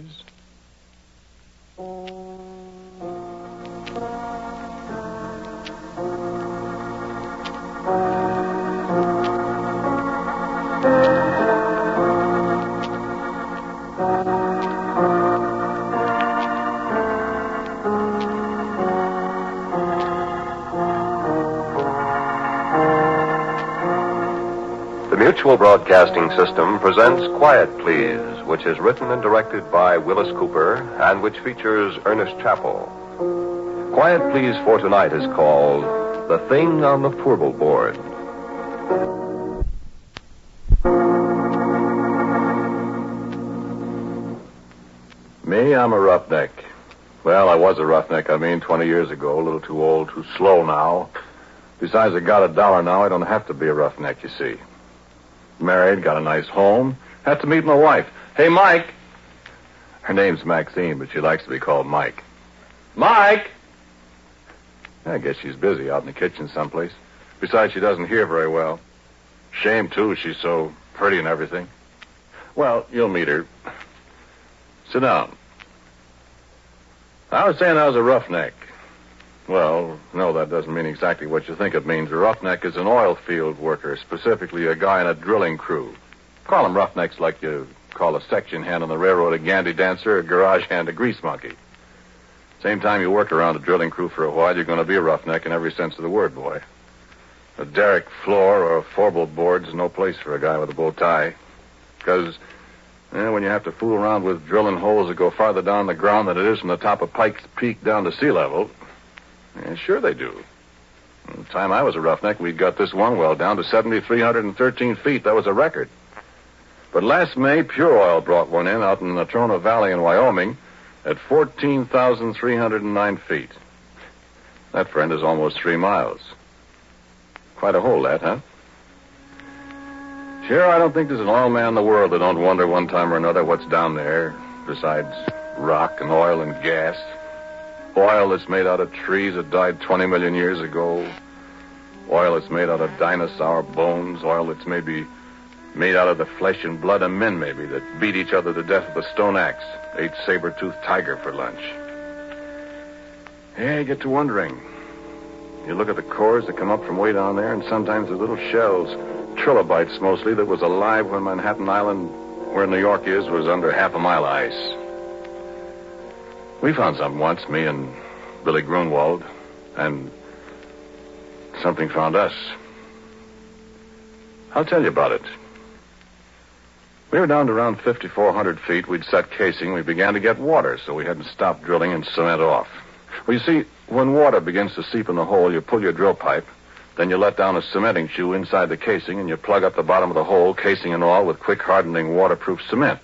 The Mutual Broadcasting System presents Quiet Please, which is written and directed by Willis Cooper and which features Ernest Chappell. Quiet Please for tonight is called The Thing on the Purple Board. Me, I'm a roughneck. Well, I was a roughneck, 20 years ago. A little too old, too slow now. Besides, I got $1 now. I don't have to be a roughneck, you see. Married, got a nice home. Have to meet my wife. Hey, Mike. Her name's Maxine, but she likes to be called Mike. Mike! I guess she's busy out in the kitchen someplace. Besides, she doesn't hear very well. Shame, too. She's so pretty and everything. Well, you'll meet her. Sit down. I was saying I was a roughneck. Well, no, that doesn't mean exactly what you think it means. A roughneck is an oil field worker, specifically a guy in a drilling crew. Call them roughnecks like you call a section hand on the railroad a gandy dancer, a garage hand a grease monkey. Same time you work around a drilling crew for a while, you're going to be a roughneck in every sense of the word, boy. A derrick floor or a four-bolt board is no place for a guy with a bow tie. Because when you have to fool around with drilling holes that go farther down the ground than it is from the top of Pike's Peak down to sea level... Yeah, sure they do. The time I was a roughneck, we'd got this one well down to 7,313 feet. That was a record. But last May, Pure Oil brought one in out in the Natrona Valley in Wyoming at 14,309 feet. That, friend, is almost 3 miles. Quite a hole, that, huh? Sure, I don't think there's an oil man in the world that don't wonder one time or another what's down there, besides rock and oil and gas. Oil that's made out of trees that died 20 million years ago. Oil that's made out of dinosaur bones. Oil that's maybe made out of the flesh and blood of men, maybe, that beat each other to death with a stone axe, ate saber-toothed tiger for lunch. Yeah, you get to wondering. You look at the cores that come up from way down there, and sometimes the little shells, trilobites mostly, that was alive when Manhattan Island, where New York is, was under half a mile of ice. We found something once, me and Billy Grunwald, and something found us. I'll tell you about it. We were down to around 5,400 feet. We'd set casing. We began to get water, so we hadn't stopped drilling and cement off. Well, you see, when water begins to seep in the hole, you pull your drill pipe, then you let down a cementing shoe inside the casing, and you plug up the bottom of the hole, casing and all, with quick-hardening waterproof cement.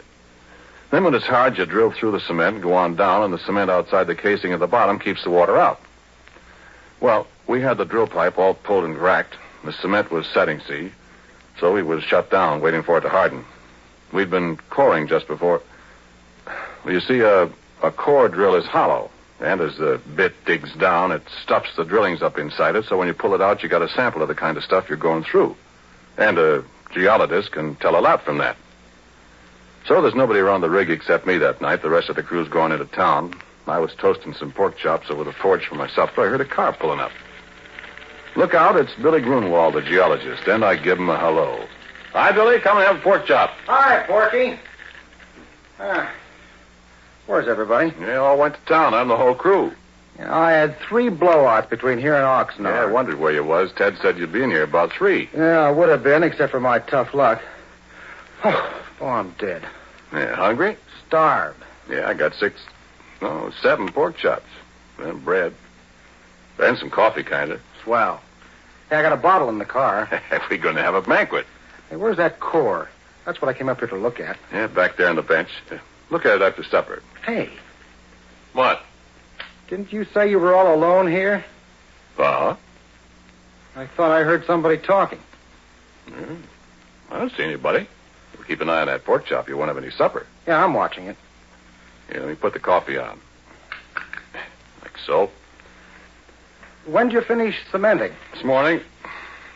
Then when it's hard, you drill through the cement, go on down, and the cement outside the casing at the bottom keeps the water out. Well, we had the drill pipe all pulled and racked. The cement was setting, see, so we was shut down, waiting for it to harden. We'd been coring just before... Well, you see, a core drill is hollow, and as the bit digs down, it stuffs the drillings up inside it, so when you pull it out, you got a sample of the kind of stuff you're going through. And a geologist can tell a lot from that. So there's nobody around the rig except me that night. The rest of the crew's going into town. I was toasting some pork chops over the forge for my supper. I heard a car pulling up. Look out, it's Billy Grunwald, the geologist, and I give him a hello. Hi, Billy. Come and have a pork chop. Hi, Porky. Where's everybody? They all went to town. I'm the whole crew. I had 3 blowouts between here and Oxnard. Yeah, I wondered where you was. Ted said you'd be in here about 3. Yeah, I would have been, except for my tough luck. Oh, I'm dead. Yeah, hungry? Starved. Yeah, I got 7 pork chops. And bread. And some coffee, kind of. Swell. Hey, I got a bottle in the car. We're going to have a banquet. Hey, where's that core? That's what I came up here to look at. Yeah, back there on the bench. Look at it after supper. Hey. What? Didn't you say you were all alone here? Uh-huh. I thought I heard somebody talking. I don't see anybody. Keep an eye on that pork chop. You won't have any supper. Yeah, I'm watching it. Here, let me put the coffee on. Like so. When'd you finish cementing? This morning.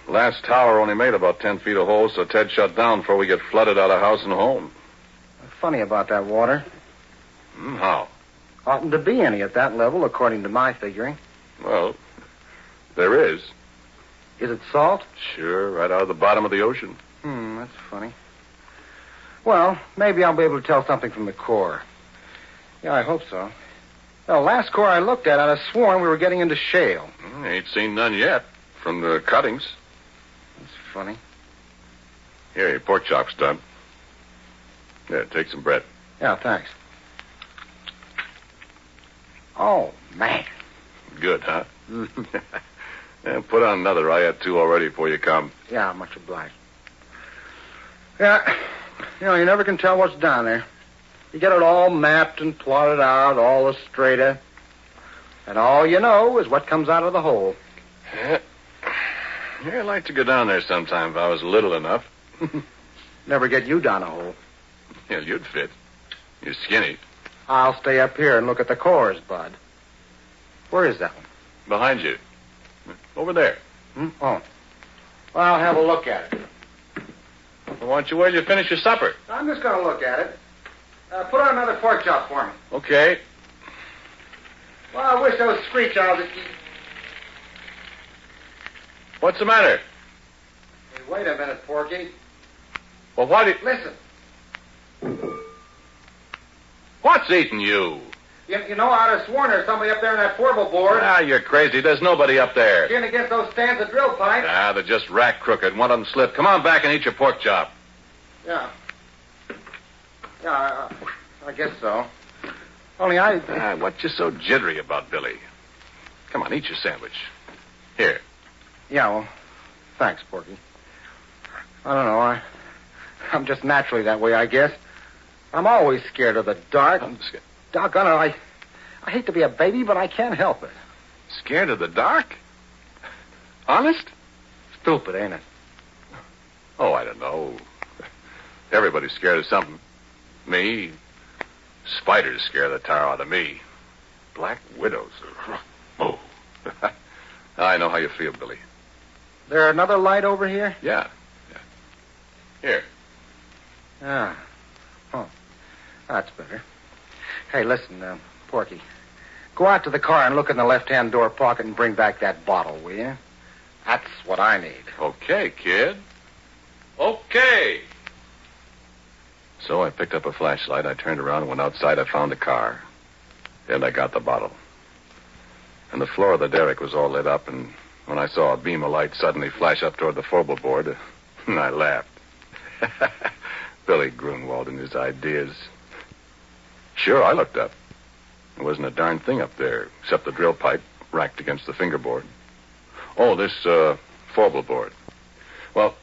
Last tower only made about 10 feet of hole, so Ted shut down before we get flooded out of house and home. Funny about that water. How? Oughtn't to be any at that level, according to my figuring. Well, there is. Is it salt? Sure, right out of the bottom of the ocean. That's funny. Well, maybe I'll be able to tell something from the core. Yeah, I hope so. The last core I looked at, I'd have sworn we were getting into shale. Ain't seen none yet from the cuttings. That's funny. Here, your pork chop's done. Yeah, take some bread. Yeah, thanks. Oh, man. Good, huh? Yeah, put on another. I had 2 already before you come. Yeah, much obliged. Yeah, you never can tell what's down there. You get it all mapped and plotted out, all the strata. And all you know is what comes out of the hole. Yeah, I'd like to go down there sometime if I was little enough. Never get you down a hole. Yeah, you'd fit. You're skinny. I'll stay up here and look at the cores, Bud. Where is that one? Behind you. Over there. Oh. Well, I'll have a look at it. Well, why don't you wait till you finish your supper? I'm just going to look at it. Put on another pork chop for me. Okay. Well, I wish those screech owls would keep... What's the matter? Hey, wait a minute, Porky. Well, why did... Listen. What's eating you? You know, I'd have sworn there's somebody up there in that portable board. Ah, you're crazy. There's nobody up there. Skin against those stands of drill pipe. Ah, they're just rack crooked. One of them slipped. Come on back and eat your pork chop. Yeah. Yeah, I guess so. Only What you so jittery about, Billy? Come on, eat your sandwich. Here. Yeah, well, thanks, Porky. I don't know. I'm just naturally that way, I guess. I'm always scared of the dark. Doggone it, I hate to be a baby, but I can't help it. Scared of the dark? Honest? Stupid, ain't it? Oh, I don't know. Everybody's scared of something. Me. Spiders scare the tar out of me. Black widows. Oh. I know how you feel, Billy. There another light over here? Yeah. Here. Ah. Oh. That's better. Hey, listen, Porky. Go out to the car and look in the left-hand door pocket and bring back that bottle, will you? That's what I need. Okay, kid. Okay. So I picked up a flashlight. I turned around and went outside. I found the car. And I got the bottle. And the floor of the derrick was all lit up, and when I saw a beam of light suddenly flash up toward the forbel board, I laughed. Billy Grunwald and his ideas. Sure, I looked up. There wasn't a darn thing up there, except the drill pipe racked against the fingerboard. Oh, this, forbel board. Well,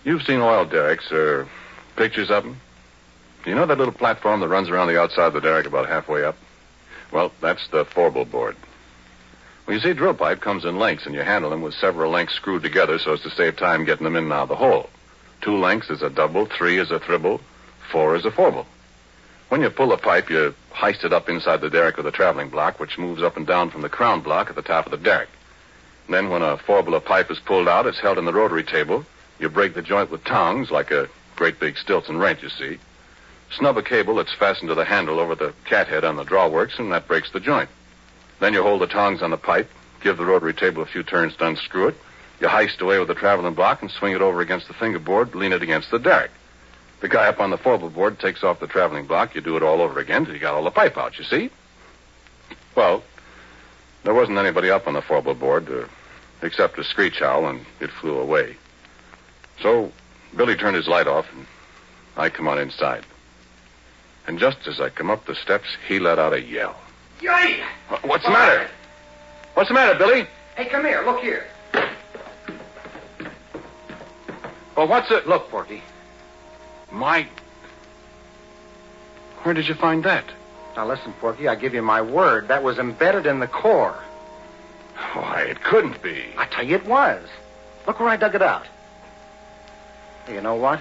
you've seen oil derricks, or pictures of them? You know that little platform that runs around the outside of the derrick about halfway up? Well, that's the forbel board. Well, you see, drill pipe comes in lengths, and you handle them with several lengths screwed together so as to save time getting them in and out of the hole. 2 lengths is a double, 3 is a tribble, 4 is a forbel. When you pull the pipe, you heist it up inside the derrick with a traveling block, which moves up and down from the crown block at the top of the derrick. And then when a forbel of pipe is pulled out, it's held in the rotary table. You break the joint with tongs, like a great big Stilton wrench, you see. Snub a cable that's fastened to the handle over the cathead on the drawworks, and that breaks the joint. Then you hold the tongs on the pipe, give the rotary table a few turns to unscrew it. You heist away with the traveling block and swing it over against the fingerboard, lean it against the derrick. The guy up on the forbel board takes off the traveling block. You do it all over again till you got all the pipe out, you see? Well, there wasn't anybody up on the forbel board except a screech owl, and it flew away. So Billy turned his light off, and I come on inside. And just as I come up the steps, he let out a yell. Yay! What's the matter? What's the matter, Billy? Hey, come here. Look here. Well, what's it? Look, Porky. Where did you find that? Now, listen, Porky, I give you my word. That was embedded in the core. Why, it couldn't be. I tell you it was. Look where I dug it out. Hey, you know what?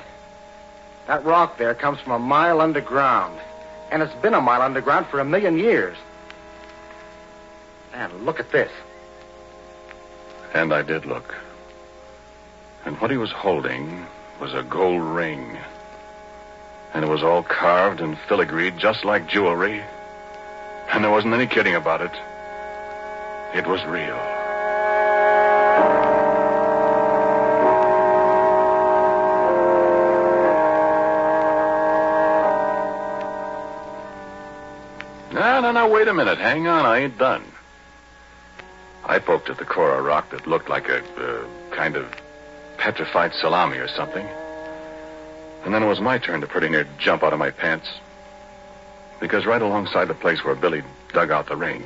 That rock there comes from a mile underground. And it's been a mile underground for 1,000,000 years. And look at this. And I did look. And what he was holding was a gold ring. And it was all carved and filigreed just like jewelry, And there wasn't any kidding about it. It was real. No, wait a minute. Hang on, I ain't done. I poked at the core of rock that looked like a kind of petrified salami or something. And then it was my turn to pretty near jump out of my pants. Because right alongside the place where Billy dug out the ring,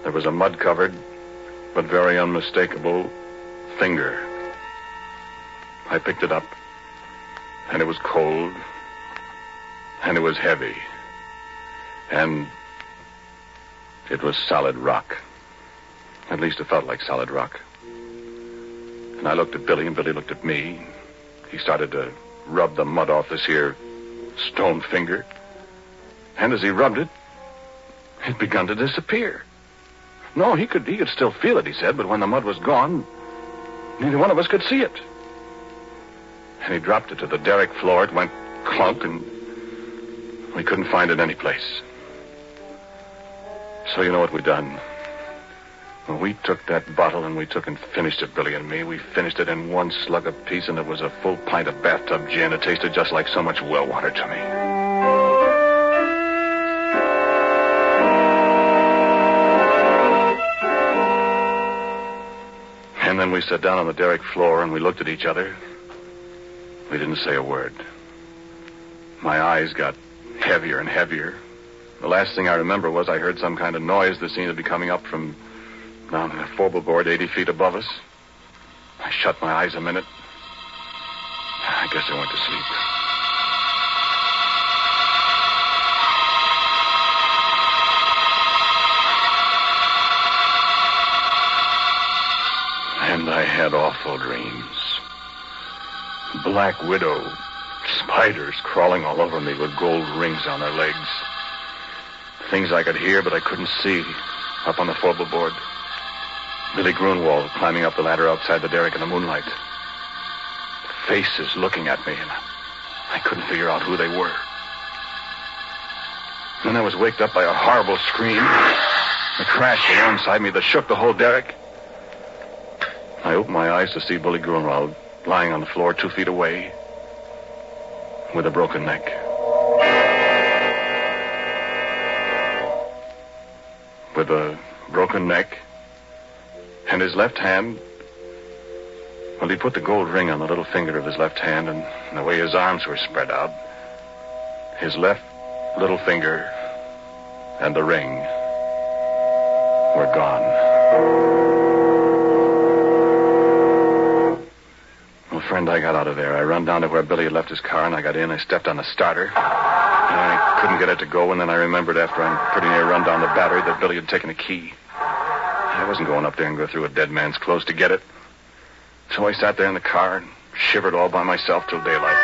there was a mud-covered, but very unmistakable finger. I picked it up, and it was cold, and it was heavy, and it was solid rock. At least it felt like solid rock. And I looked at Billy, and Billy looked at me. He started to rub the mud off this here stone finger. And as he rubbed it, it begun to disappear. No, he could still feel it, he said, but when the mud was gone, neither one of us could see it. And he dropped it to the derrick floor. It went clunk, and we couldn't find it any place. So you know what we done? Well, we took that bottle and we took and finished it, Billy and me. We finished it in one slug apiece, and it was a full pint of bathtub gin. It tasted just like so much well water to me. And then we sat down on the derrick floor and we looked at each other. We didn't say a word. My eyes got heavier and heavier. The last thing I remember was I heard some kind of noise that seemed to be coming up from down in a forward 80 feet above us. I shut my eyes a minute. I guess I went to sleep. And I had awful dreams. Black widow, spiders crawling all over me with gold rings on their legs. Things I could hear, but I couldn't see, up on the forward. Billy Grunwald climbing up the ladder outside the derrick in the moonlight. Faces looking at me, and I couldn't figure out who they were. Then I was waked up by a horrible scream, a crash alongside me that shook the whole derrick. I opened my eyes to see Billy Grunwald lying on the floor 2 feet away with a broken neck. With a broken neck and his left hand, well, he put the gold ring on the little finger of his left hand, and the way his arms were spread out, his left little finger and the ring were gone. Well, friend, I got out of there. I run down to where Billy had left his car, and I got in. I stepped on the starter. And I couldn't get it to go, and then I remembered after I'm pretty near run down the battery that Billy had taken a key. I wasn't going up there and go through a dead man's clothes to get it. So I sat there in the car and shivered all by myself till daylight.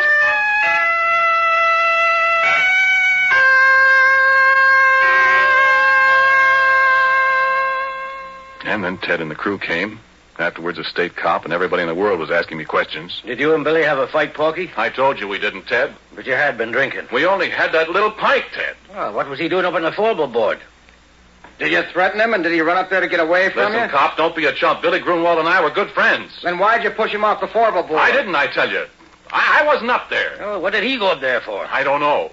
And then Ted and the crew came. Afterwards, a state cop, and everybody in the world was asking me questions. Did you and Billy have a fight, Porky? I told you we didn't, Ted. But you had been drinking. We only had that little pint, Ted. Oh, what was he doing up on the forward? Did you threaten him, and did he run up there to get away from Listen, you? cop, don't be a chump. Billy Grunwald and I were good friends. Then why'd you push him off the forward? I didn't, I tell you. I wasn't up there. Oh, what did he go up there for? I don't know.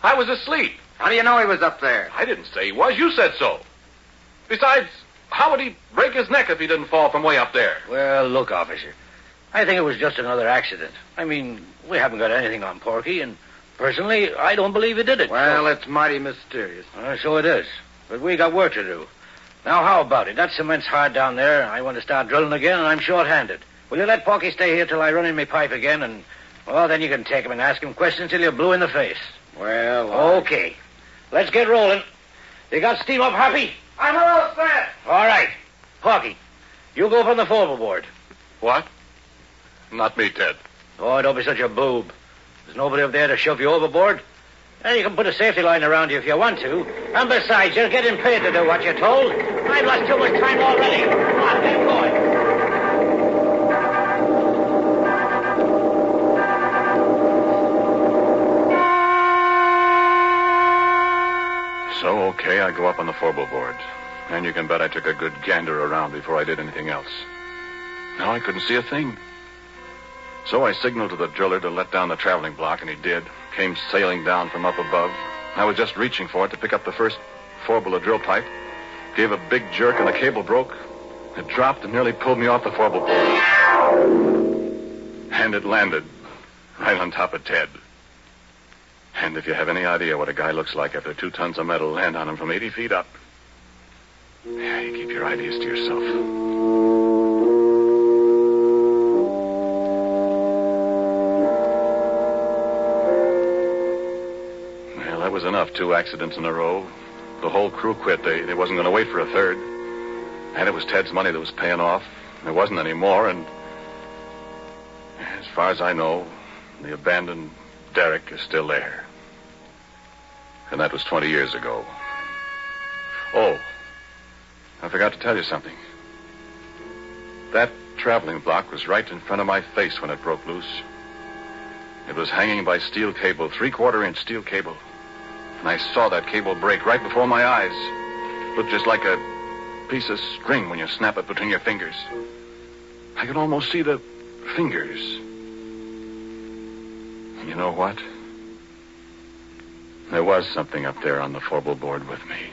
I was asleep. How do you know he was up there? I didn't say he was. You said so. Besides, how would he break his neck if he didn't fall from way up there? Well, look, officer, I think it was just another accident. I mean, we haven't got anything on Porky, and personally, I don't believe he did it. Well, it's mighty mysterious. So it is. But we got work to do. Now, how about it? That cement's hard down there. I want to start drilling again, and I'm short-handed. Will you let Porky stay here till I run in my pipe again, and, well, then you can take him and ask him questions till you're blue in the face. Well, Okay. Let's get rolling. You got steam up, Happy? I'm all set. All right. Porky, you go from the forward. What? Not me, Ted. Oh, don't be such a boob. There's nobody up there to shove you overboard. And you can put a safety line around you if you want to. And besides, you're getting paid to do what you're told. I've lost too much time already. Come on, get going. So, okay, I go up on the four-wheel board. And you can bet I took a good gander around before I did anything else. No, I couldn't see a thing. So I signaled to the driller to let down the traveling block, and he did. Came sailing down from up above. I was just reaching for it to pick up the first four-wheeler drill pipe. Gave a big jerk, and the cable broke. It dropped and nearly pulled me off the four-wheel board. And it landed right on top of Ted. And if you have any idea what a guy looks like after 2 tons of metal land on him from 80 feet up, yeah, you keep your ideas to yourself. Well, that was enough. 2 accidents in a row. The whole crew quit. They wasn't going to wait for a third. And it was Ted's money that was paying off. There wasn't any more, and as far as I know, the abandoned derrick is still there. And that was 20 years ago. Oh, I forgot to tell you something. That traveling block was right in front of my face when it broke loose. It was hanging by steel cable, 3/4-inch steel cable. And I saw that cable break right before my eyes. Looked just like a piece of string when you snap it between your fingers. I could almost see the fingers. And you know what? There was something up there on the four-wheel board with me.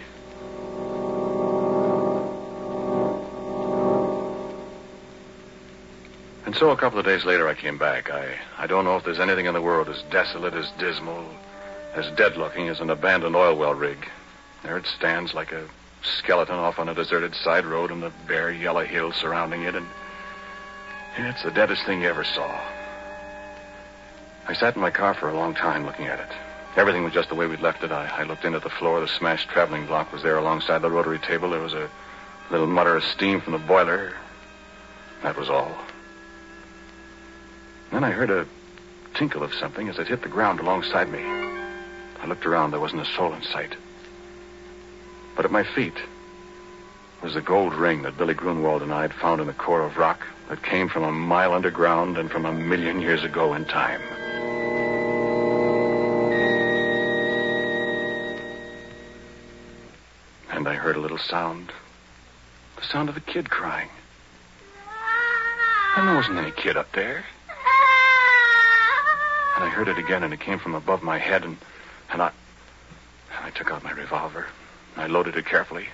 And so a couple of days later I came back. I don't know if there's anything in the world as desolate, as dismal, as dead-looking as an abandoned oil well rig. There it stands like a skeleton off on a deserted side road and the bare yellow hills surrounding it, and it's the deadest thing you ever saw. I sat in my car for a long time looking at it. Everything was just the way we'd left it. I looked in at the floor. The smashed traveling block was there alongside the rotary table. There was a little mutter of steam from the boiler. That was all. Then I heard a tinkle of something as it hit the ground alongside me. I looked around. There wasn't a soul in sight. But at my feet was the gold ring that Billy Grunwald and I had found in the core of rock that came from a mile underground and from 1,000,000 years ago in time. And I heard a little sound. The sound of a kid crying. And there wasn't any kid up there. And I heard it again, and it came from above my head, and I took out my revolver. I loaded it carefully.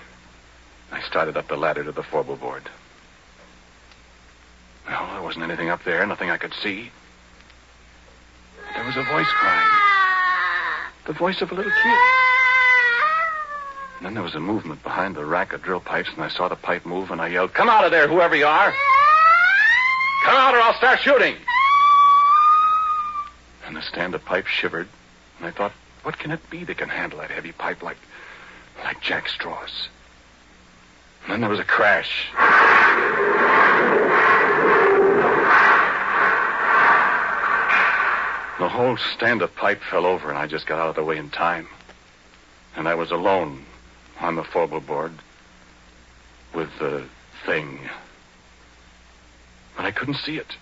I started up the ladder to the four-wheel board. No, there wasn't anything up there, nothing I could see. But there was a voice crying. The voice of a little kid. And then there was a movement behind the rack of drill pipes, and I saw the pipe move, and I yelled, "Come out of there, whoever you are! Come out or I'll start shooting!" And the stand of pipe shivered, and I thought, what can it be that can handle that heavy pipe like jack straws? And then there was a crash. The whole stand of pipe fell over, and I just got out of the way in time. And I was alone on the four-wheel board with the thing. But I couldn't see it.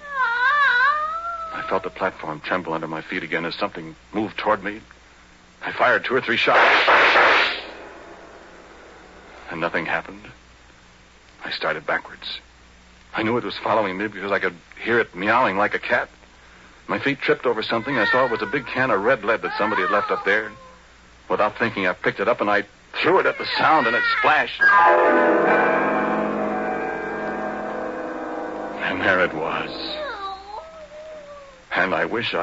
I felt the platform tremble under my feet again as something moved toward me. I fired 2 or 3 shots. And nothing happened. I started backwards. I knew it was following me because I could hear it meowing like a cat. My feet tripped over something. I saw it was a big can of red lead that somebody had left up there. Without thinking, I picked it up and I threw it at the sound, and it splashed. And there it was. And I wish the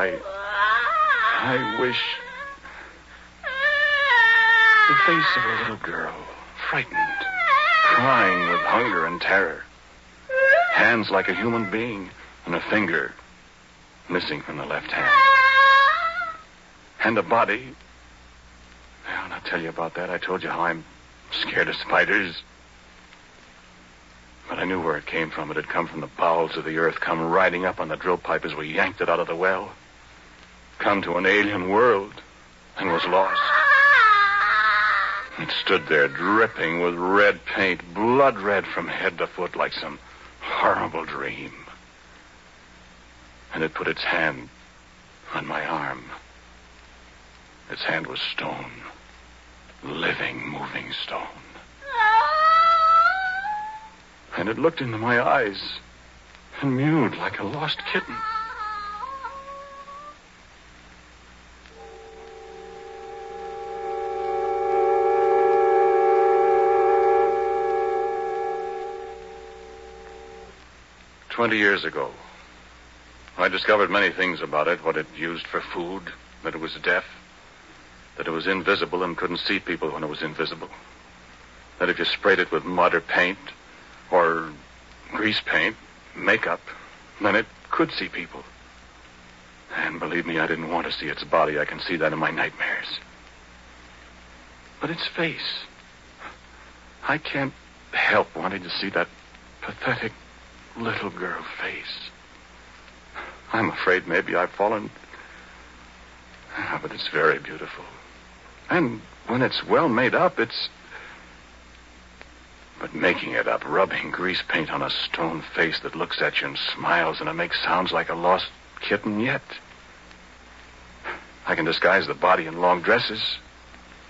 face of a little girl, frightened, crying with hunger and terror. Hands like a human being, and a finger missing from the left hand. And a body. Well, I'll tell you about that. I told you how I'm scared of spiders. But I knew where it came from. It had come from the bowels of the earth, come riding up on the drill pipe as we yanked it out of the well. Come to an alien world and was lost. It stood there dripping with red paint, blood red from head to foot like some horrible dream. And it put its hand on my arm. Its hand was stone. living, moving stone. And it looked into my eyes and mewed like a lost kitten. "20 years ago, I discovered many things about it, what it used for food, that it was deaf, that it was invisible and couldn't see people when it was invisible, that if you sprayed it with mud or paint or grease paint, makeup, then it could see people. And believe me, I didn't want to see its body. I can see that in my nightmares. But its face, I can't help wanting to see that pathetic little girl face. I'm afraid maybe I've fallen. But it's very beautiful. And when it's well made up, it's... But making it up, rubbing grease paint on a stone face that looks at you and smiles, and it makes sounds like a lost kitten yet. I can disguise the body in long dresses.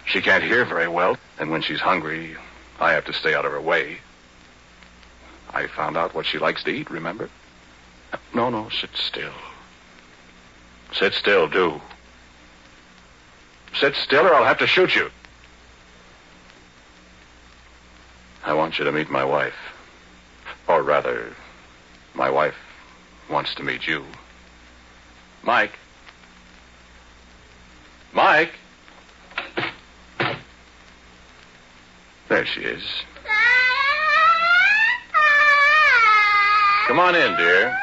She can't hear very well, and when she's hungry, I have to stay out of her way. I found out what she likes to eat, remember? No, sit still. Sit still, do. Sit still or I'll have to shoot you. I want you to meet my wife. Or rather, my wife wants to meet you. Mike. Mike. There she is. Come on in, dear.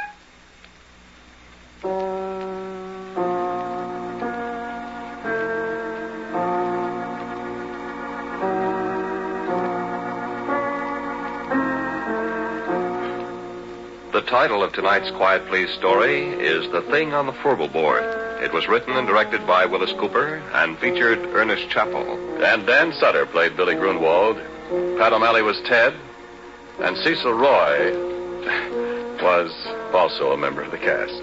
The title of tonight's Quiet Please story is The Thing on the Furball Board. It was written and directed by Willis Cooper and featured Ernest Chappell. And Dan Sutter played Billy Grunwald. Pat O'Malley was Ted. And Cecil Roy was also a member of the cast.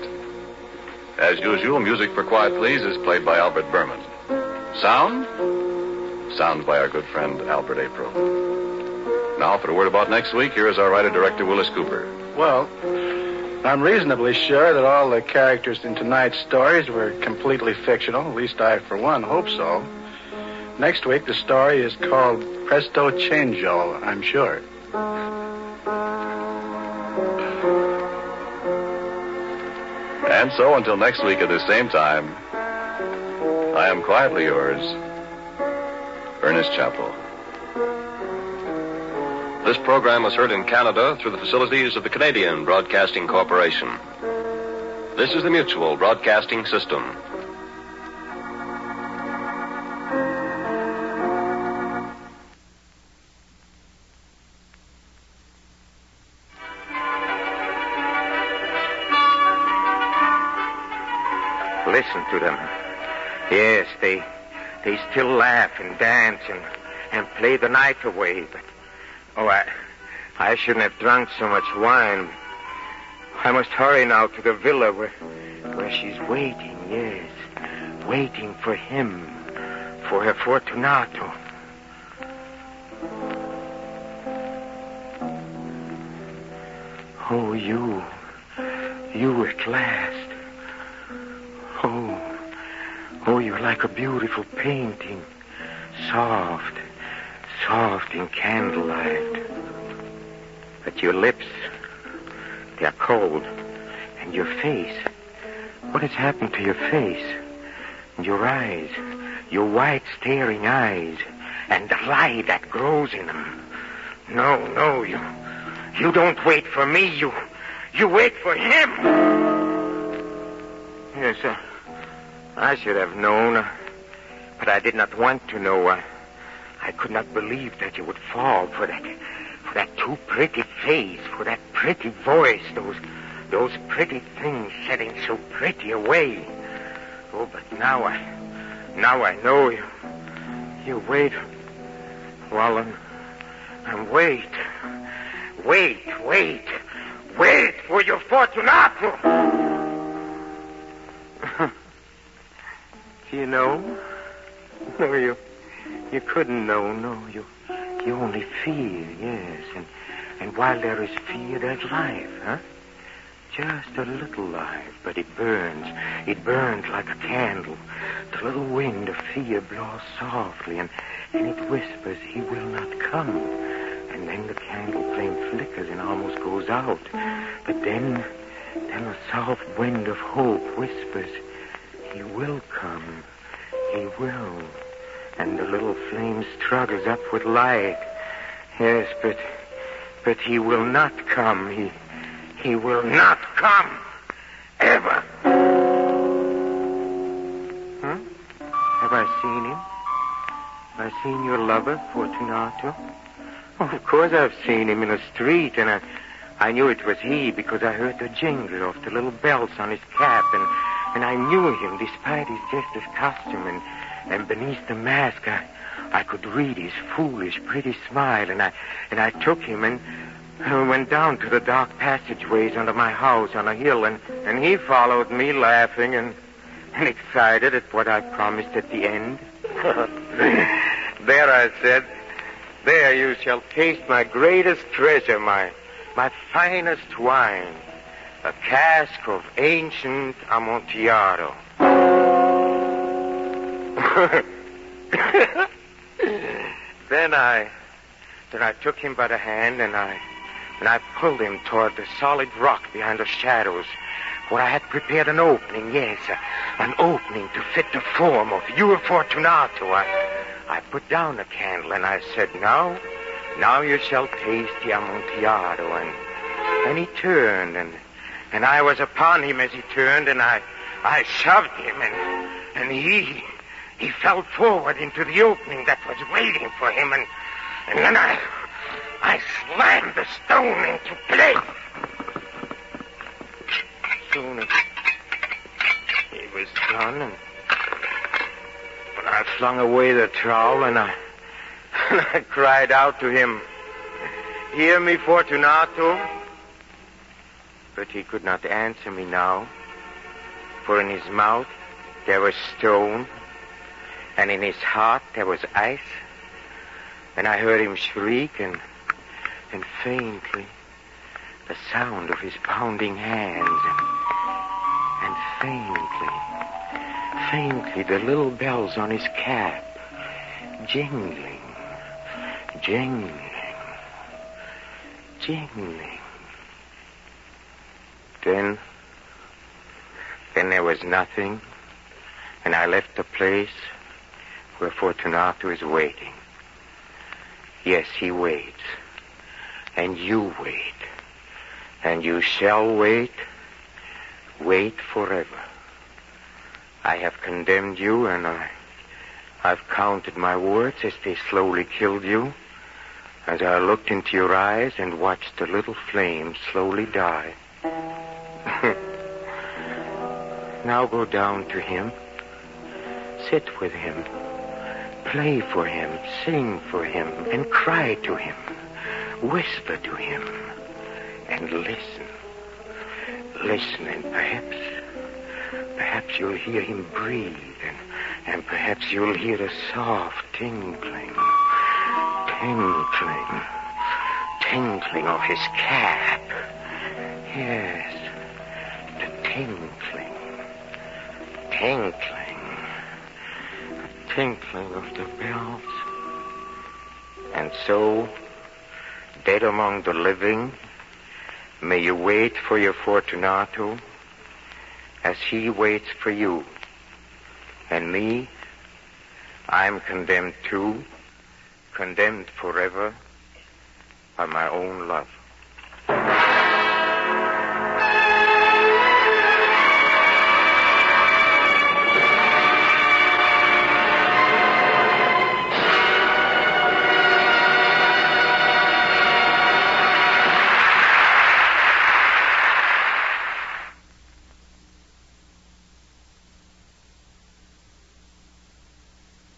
As usual, music for Quiet Please is played by Albert Berman. Sound by our good friend Albert April. Now, for a word about next week, here is our writer-director, Willis Cooper. Well, I'm reasonably sure that all the characters in tonight's stories were completely fictional. At least I, for one, hope so. Next week, the story is called Presto Changeo, I'm sure. And so, until next week at the same time, I am quietly yours, Ernest Chappell. This program was heard in Canada through the facilities of the Canadian Broadcasting Corporation. This is the Mutual Broadcasting System. Listen to them. Yes, they still laugh and dance and play the night away, but... Oh, I shouldn't have drunk so much wine. I must hurry now to the villa where she's waiting, yes. Waiting for him, for her Fortunato. Oh, you at last. Oh, you're like a beautiful painting. Soft in candlelight. But your lips, they're cold. And your face, what has happened to your face? And your eyes, your white staring eyes, and the light that grows in them. No, you don't wait for me, you wait for him. Yes, I should have known, but I did not want to know. I could not believe that you would fall for that too pretty face, for that pretty voice, those pretty things said in so pretty a way. Oh, but now I know you. You wait, Wallen, and wait for your Fortunato. You know, no, You couldn't know, no. You only fear, yes. And while there is fear, there's life, huh? Just a little life, but it burns. It burns like a candle. The little wind of fear blows softly, and it whispers, he will not come. And then the candle flame flickers and almost goes out. But then a soft wind of hope whispers, he will come. He will. And the little flame struggles up with light. Yes, but he will not come. He will not come. Ever. Huh? Have I seen him? Have I seen your lover, Fortunato? Oh, of course I've seen him in the street, and I knew it was he because I heard the jingle of the little bells on his cap, and I knew him despite his jester's costume, and beneath the mask I could read his foolish, pretty smile, and I took him and went down to the dark passageways under my house on a hill, and he followed me laughing and excited at what I promised at the end. There, I said, there you shall taste my greatest treasure, my finest wine, a cask of ancient Amontillado. Then I took him by the hand and I pulled him toward the solid rock behind the shadows, where I had prepared an opening, yes, an opening to fit the form of your Fortunato. I put down the candle and I said, now you shall taste the Amontillado. And he turned, and I was upon him as he turned, and I shoved him, and he fell forward into the opening that was waiting for him, and then I slammed the stone into place. Soon as he was done, and I flung away the trowel, and I cried out to him, "Hear me, Fortunato." But he could not answer me now, for in his mouth there was stone, and in his heart there was ice, and I heard him shriek, and faintly the sound of his pounding hands, and faintly the little bells on his cap, jingling. Then there was nothing, and I left the place where Fortunato is waiting. Yes, he waits. And you wait. And you shall wait forever. I have condemned you, and I've counted my words as they slowly killed you, as I looked into your eyes and watched the little flame slowly die. Now go down to him. Sit with him. Play for him. Sing for him. And cry to him. Whisper to him. And listen. Listen, and perhaps you'll hear him breathe, and perhaps you'll hear the soft tinkling of his cap. Yes, the tinkling of the bells. And so, dead among the living, may you wait for your Fortunato as he waits for you. And me, I'm condemned too, condemned forever by my own love.